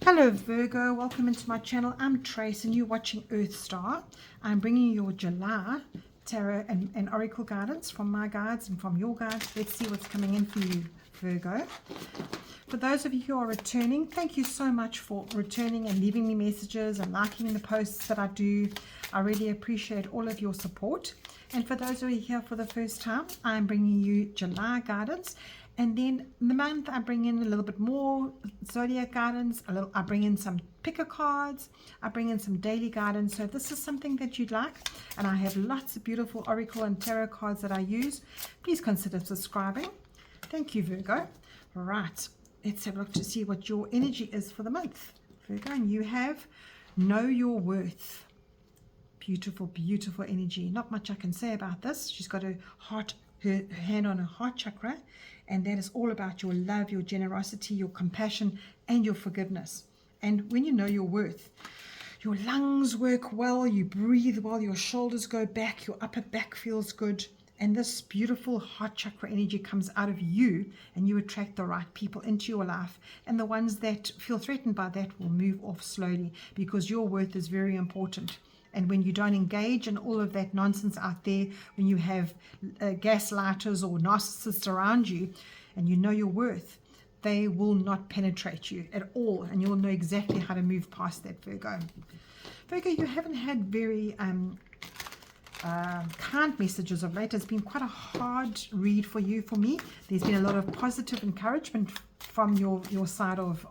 Hello Virgo, welcome into my channel. I'm Trace and you're watching Earth Star. I'm bringing you your July tarot and oracle guidance from my guides and from your guides. Let's see what's coming in for you, Virgo. For those of you who are returning, thank you so much for returning and leaving me messages and liking the posts that I do. I really appreciate all of your support. And for those of you here for the first time, I'm bringing you July guidance. And then in the month, I bring in a little bit more zodiac guidance. I bring in some picker cards. I bring in some daily guidance. So if this is something that you'd like, and I have lots of beautiful oracle and tarot cards that I use, please consider subscribing. Thank you, Virgo. Right, let's have a look to see what your energy is for the month, Virgo. And you have Know Your Worth. Beautiful, beautiful energy. Not much I can say about this. She's got her hand on her heart chakra, and that is all about your love, your generosity, your compassion, and your forgiveness. And when you know your worth, your lungs work well, you breathe well, your shoulders go back, your upper back feels good, and this beautiful heart chakra energy comes out of you, and you attract the right people into your life, and the ones that feel threatened by that will move off slowly, because your worth is very important. And when you don't engage in all of that nonsense out there, when you have gaslighters or narcissists around you, and you know your worth, they will not penetrate you at all, and you'll know exactly how to move past that, Virgo. Virgo, you haven't had very kind messages of late. It's been quite a hard read for you, for me. There's been a lot of positive encouragement from your side of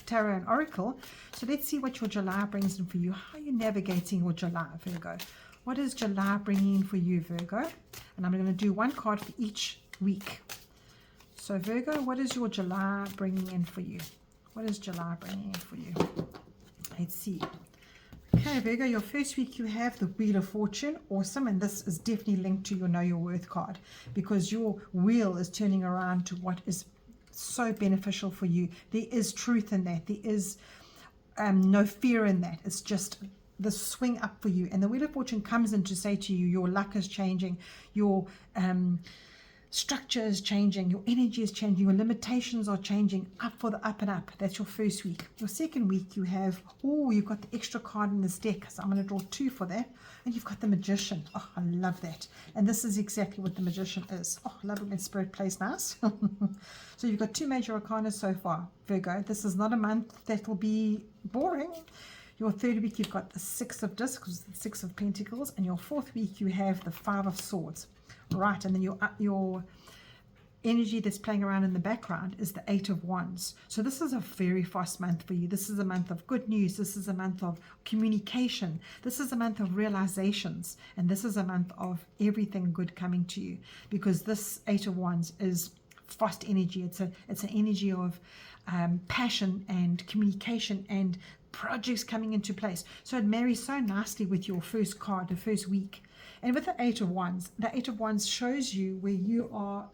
tarot and oracle. So let's see what your July brings in for you. How are you navigating your July, Virgo? What is July bringing in for you, Virgo? And I'm going to do one card for each week. So Virgo, what is your July bringing in for you? What is July bringing in for you? Let's see. Okay, Virgo, your first week you have the Wheel of Fortune. Awesome. And this is definitely linked to your Know Your Worth card, because your wheel is turning around to what is so beneficial for you. There is truth in that. There is no fear in that. It's just the swing up for you. And the Wheel of Fortune comes in to say to you, your luck is changing, your structure is changing, your energy is changing, your limitations are changing, up for the up and up. That's your first week. Your second week you have, you've got the extra card in this deck, so I'm going to draw two for that. And you've got the Magician. Oh, I love that. And this is exactly what the Magician is. Oh, I love it when Spirit plays nice. So you've got two major arcana so far, Virgo. This is not a month that will be boring. Your third week you've got the Six of Discs, the Six of Pentacles, and your fourth week you have the Five of Swords. Right, and then your energy that's playing around in the background is the Eight of Wands. So this is a very fast month for you. This is a month of good news. This is a month of communication. This is a month of realizations. And this is a month of everything good coming to you, because this Eight of Wands is fast energy. It's an energy of passion and communication and projects coming into place. So it marries so nicely with your first card, the first week. And with the Eight of Wands shows you where you are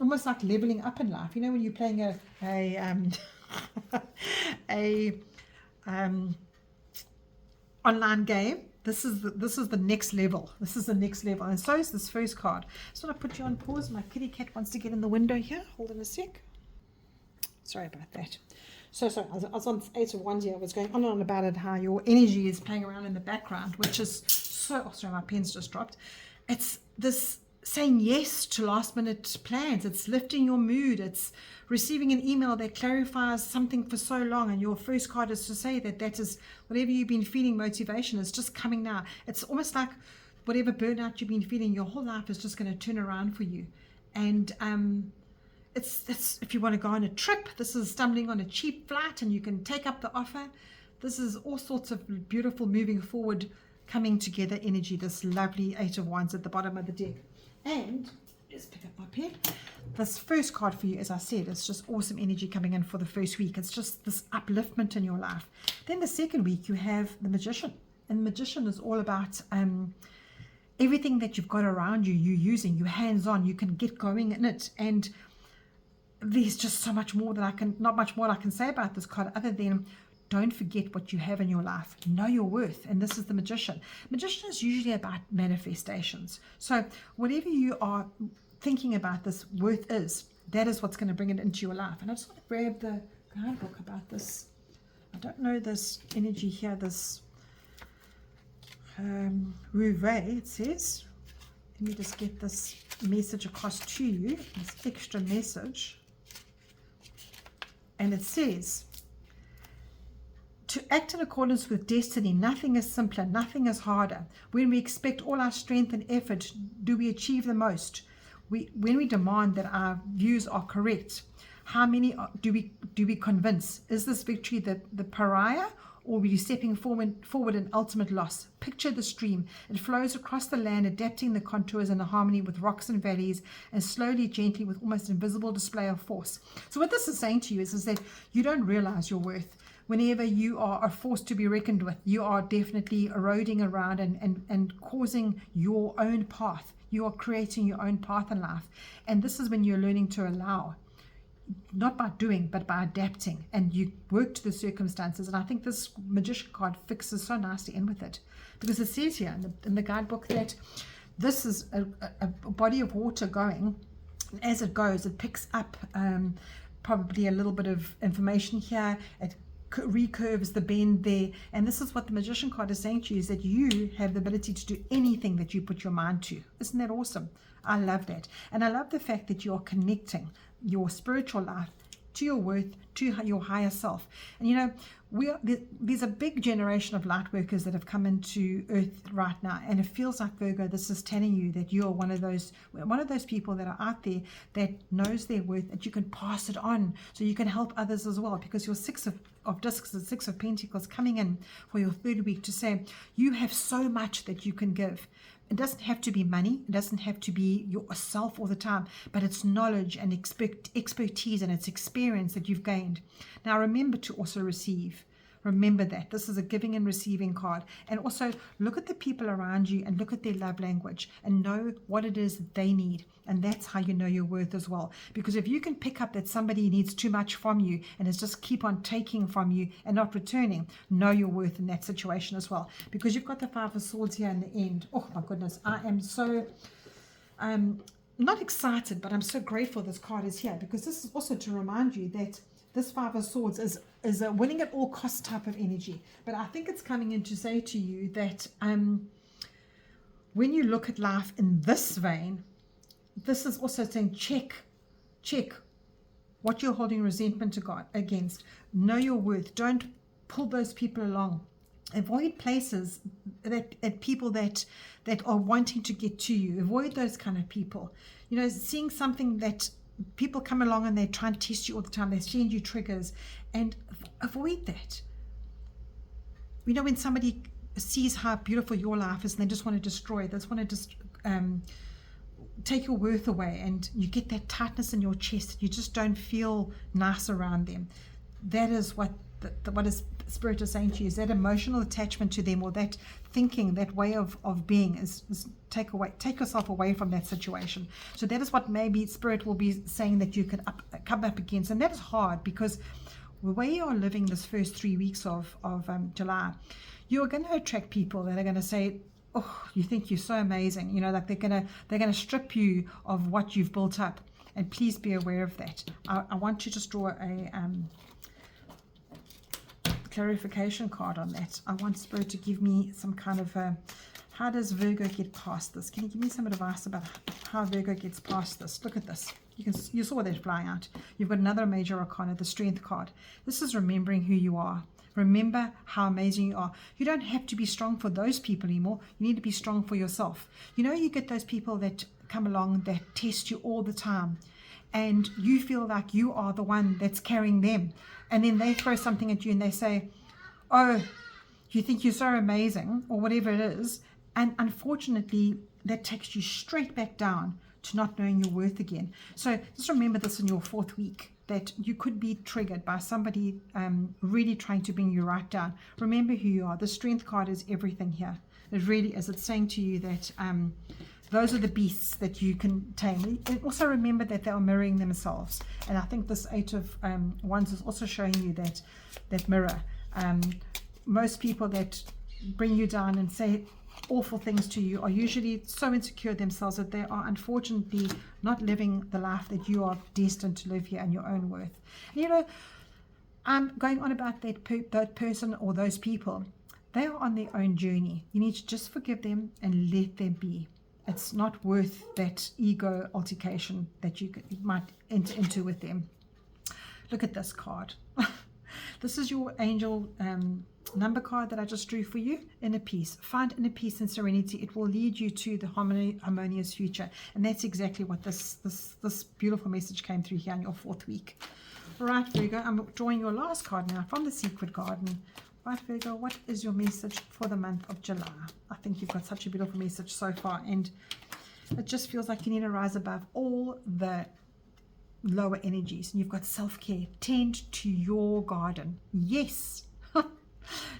almost like leveling up in life. You know, when you're playing a online game, this is the next level. This is the next level, and so is this first card. So I put you on pause. My kitty cat wants to get in the window here. Hold on a sec. Sorry about that. So I was on Eight of Wands here. I was going on and on about it, how your energy is playing around in the background, which is so, oh, sorry, my pen's just dropped. It's this saying yes to last minute plans. It's lifting your mood. It's receiving an email that clarifies something for so long. And your first card is to say that is whatever you've been feeling, motivation is just coming now. It's almost like whatever burnout you've been feeling, your whole life is just going to turn around for you. And it's if you want to go on a trip, this is stumbling on a cheap flight and you can take up the offer. This is all sorts of beautiful moving forward, coming together energy, this lovely Eight of Wands at the bottom of the deck. And let's pick up my pen. This first card for you, as I said, it's just awesome energy coming in for the first week. It's just this upliftment in your life. Then the second week you have the Magician, and the Magician is all about everything that you've got around you, you're using, you're hands-on, you can get going in it. And there's just so much more that not much more I can say about this card, other than don't forget what you have in your life. Know your worth. And this is the Magician. Magician is usually about manifestations. So whatever you are thinking about this worth is, that is what's going to bring it into your life. And I just want to grab guidebook about this. I don't know this energy here, this Rouvet, it says. Let me just get this message across to you, this extra message. And it says, to act in accordance with destiny, nothing is simpler, nothing is harder. When we expect all our strength and effort, do we achieve the most? When we demand that our views are correct, how many do we convince? Is this victory the pariah, or are you stepping forward in ultimate loss? Picture the stream. It flows across the land, adapting the contours and the harmony with rocks and valleys, and slowly, gently, with almost invisible display of force. So what this is saying to you is that you don't realize your worth. Whenever you are a force to be reckoned with, you are definitely eroding around and causing your own path. You are creating your own path in life. And this is when you're learning to allow, not by doing, but by adapting, and you work to the circumstances. And I think this Magician card fixes so nicely in with it, because it says here in the guidebook that this is a body of water going. As it goes, it picks up probably a little bit of information here. It recurves the bend there, and this is what the Magician card is saying to you, is that you have the ability to do anything that you put your mind to. Isn't that awesome? I love that. And I love the fact that you're connecting your spiritual life to your worth, to your higher self. And you know, there's a big generation of light workers that have come into earth right now, and it feels like, Virgo, this is telling you that you're one of those people that are out there that knows their worth, that you can pass it on so you can help others as well, because your Six of Discs and Six of Pentacles coming in for your third week to say you have so much that you can give. It doesn't have to be money. It doesn't have to be yourself all the time, but it's knowledge and expertise and it's experience that you've gained. Now remember to also receive. Remember that this is a giving and receiving card. And also look at the people around you and look at their love language and know what it is that they need. And that's how you know your worth as well. Because if you can pick up that somebody needs too much from you and is just keep on taking from you and not returning, know your worth in that situation as well. Because you've got the Five of Swords here in the end. Oh my goodness, I am so not excited, but I'm so grateful this card is here, because this is also to remind you that this Five of Swords is a winning at all costs type of energy. But I think it's coming in to say to you that when you look at life in this vein, this is also saying check what you're holding resentment against. Know your worth. Don't pull those people along. Avoid places that people that are wanting to get to you. Avoid those kind of people. You know, seeing something that people come along and they try and test you all the time. They send you triggers, and avoid that. You know, when somebody sees how beautiful your life is and they just want to destroy it, they just want to just take your worth away, and you get that tightness in your chest. You just don't feel nice around them. That is what Spirit is saying to you, is that emotional attachment to them, or that thinking, that way of being is take yourself away from that situation. So that is what maybe Spirit will be saying that you can come up against. And that is hard, because the way you are living this first 3 weeks of July, you are going to attract people that are going to say, oh, you think you're so amazing, you know, like they're gonna strip you of what you've built up. And please be aware of that. I want to just draw a clarification card on that. I want Spirit to give me some kind of how does Virgo get past this? Can you give me some advice about how Virgo gets past this? Look at this. You saw that flying out. You've got another major arcana, the Strength card. This is remembering who you are. Remember how amazing you are. You don't have to be strong for those people anymore. You need to be strong for yourself. You know, you get those people that come along that test you all the time, and you feel like you are the one that's carrying them. And then they throw something at you and they say, oh, you think you're so amazing, or whatever it is. And unfortunately, that takes you straight back down to not knowing your worth again. So just remember this in your fourth week, that you could be triggered by somebody really trying to bring you right down. Remember who you are. The Strength card is everything here. It really is. It's saying to you that those are the beasts that you can tame. And also remember that they are mirroring themselves. And I think this Eight of Wands is also showing you that mirror. Most people that bring you down and say awful things to you are usually so insecure themselves that they are unfortunately not living the life that you are destined to live here and your own worth. And you know, I'm going on about that person or those people. They are on their own journey. You need to just forgive them and let them be. It's not worth that ego altercation that you might enter into with them. Look at this card. This is your angel number card that I just drew for you. Inner peace. Find inner peace and serenity. It will lead you to the harmonious future. And that's exactly what this beautiful message came through here in your 4th week. All right, Virgo, I'm drawing your last card now from the Secret Garden. Right, Virgo, what is your message for the month of July? I think you've got such a beautiful message so far, and it just feels like you need to rise above all the lower energies. And you've got self-care. Tend to your garden. Yes.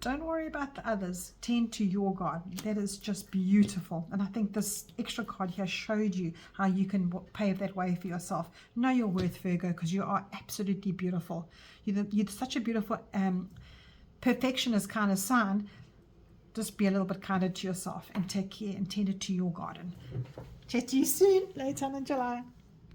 Don't worry about the others. Tend to your garden. That is just beautiful. And I think this extra card here showed you how you can pave that way for yourself. Know your worth, Virgo, because you are absolutely beautiful. You're such a beautiful perfectionist kind of sign. Just be a little bit kinder to yourself and take care and tend it to your garden. Chat to you soon, later on in July.